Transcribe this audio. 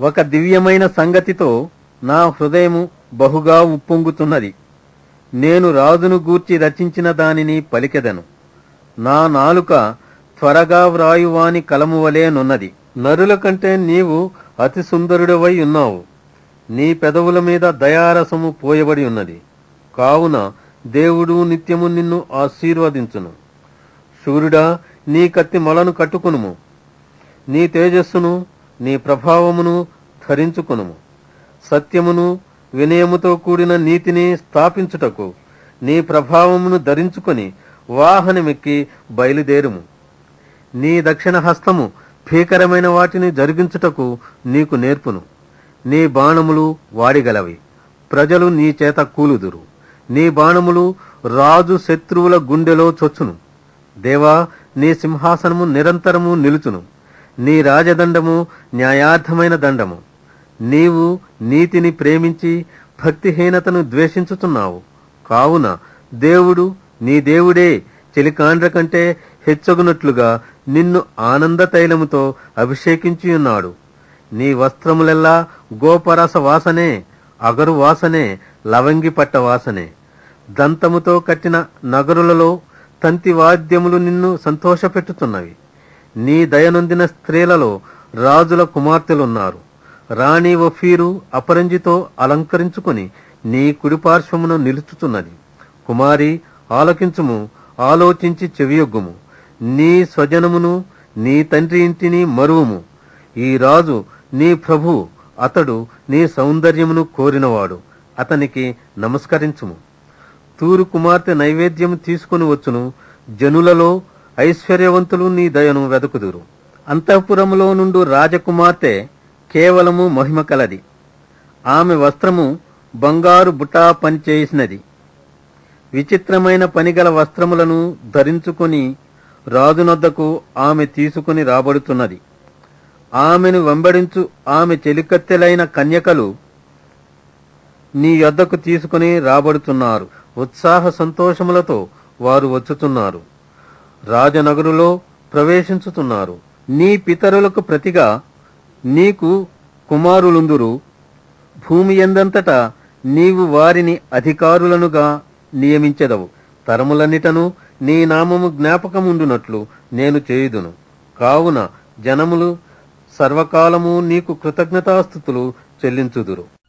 ఒక దివ్యమైన సంగతితో నా హృదయము బహుగా ఉప్పొంగుతున్నది. నేను రాజును గూర్చి రచించిన దానిని పలికెదను. నా నాలుక త్వరగా వ్రాయువాని కలము వలెనున్నది. నరుల కంటే నీవు అతి సుందరుడవై ఉన్నావు. నీ పెదవుల మీద దయారసము పోయబడి ఉన్నది. కావున దేవుడు నిత్యము నిన్ను ఆశీర్వదించును. శూరుడా, నీ కత్తి మొలను కట్టుకునుము. నీ తేజస్సును నీ ప్రభావమును ధరించుకునుము. సత్యమును వినయముతో కూడిన నీతిని స్థాపించుటకు నీ ప్రభావమును ధరించుకొని వాహనమెక్కి బయలుదేరుము. నీ దక్షిణ హస్తము భీకరమైన వాటిని జరిగించుటకు నీకు నేర్పును. నీ బాణములు వాడిగలవి, ప్రజలు నీ చేత కూలుదురు. నీ బాణములు రాజు శత్రువుల గుండెలో చొచ్చును. దేవా, నీ సింహాసనము నిరంతరము నిలుచును. నీ రాజదండము న్యాయార్థమైన దండము. నీవు నీతిని ప్రేమించి భక్తిహీనతను ద్వేషించుతున్నావు. కావున దేవుడు నీ దేవుడే చెలికాండ్ర కంటే హెచ్చగునట్లుగా నిన్ను ఆనంద తైలముతో అభిషేకించియున్నాడు. నీ వస్త్రములెల్లా గోపరస వాసనే, అగరు వాసనే, లవంగి పట్ట వాసనే. దంతముతో కట్టిన నగరులలో తంతి వాద్యములు నిన్ను సంతోషపెట్టుతున్నవి. నీ దయనొందిన స్త్రీలలో రాజుల కుమార్తెలున్నారు. రాణి ఒఫీరు అపరంజితో అలంకరించుకొని నీ కుడిపార్శ్వమును నిలుచుతున్నది. కుమారి, ఆలకించుము, ఆలోచించి చెవియొగ్గుము. నీ స్వజనమును నీ తండ్రి ఇంటిని మరువుము. ఈ రాజు నీ ప్రభు, అతడు నీ సౌందర్యమును కోరినవాడు. అతనికి నమస్కరించుము. తూరు కుమార్తె నైవేద్యము తీసుకుని వచ్చును. జనులలో ఐశ్వర్యవంతులు నీ దయను వెదకుదురు. అంతఃపురములో నుండు రాజకుమార్తె కేవలము మహిమ కలది. ఆమె వస్త్రము బంగారు బుటా పనిచేసినది. విచిత్రమైన పనిగల వస్త్రములను ధరించుకొని రాజునొద్దకు ఆమె తీసుకుని రాబడుతున్నది. ఆమెను వెంబడించు ఆమె చెలికత్తెలైన కన్యకలు నీ యొద్దకు తీసుకుని రాబడుతున్నారు. ఉత్సాహ సంతోషములతో వారు వచ్చుతున్నారు. రాజనగరులో ప్రవేశించుతున్నారు. నీ పితరులకు ప్రతిగా నీకు కుమారులుందురు. భూమి ఎందంతటా నీవు వారిని అధికారులనుగా నియమించెదవు. తరములన్నిటను నీ నామము జ్ఞాపకముండునట్లు నేను చేయుదును. కావున జనములు సర్వకాలము నీకు కృతజ్ఞతాస్తుతులు చెల్లించుదురు.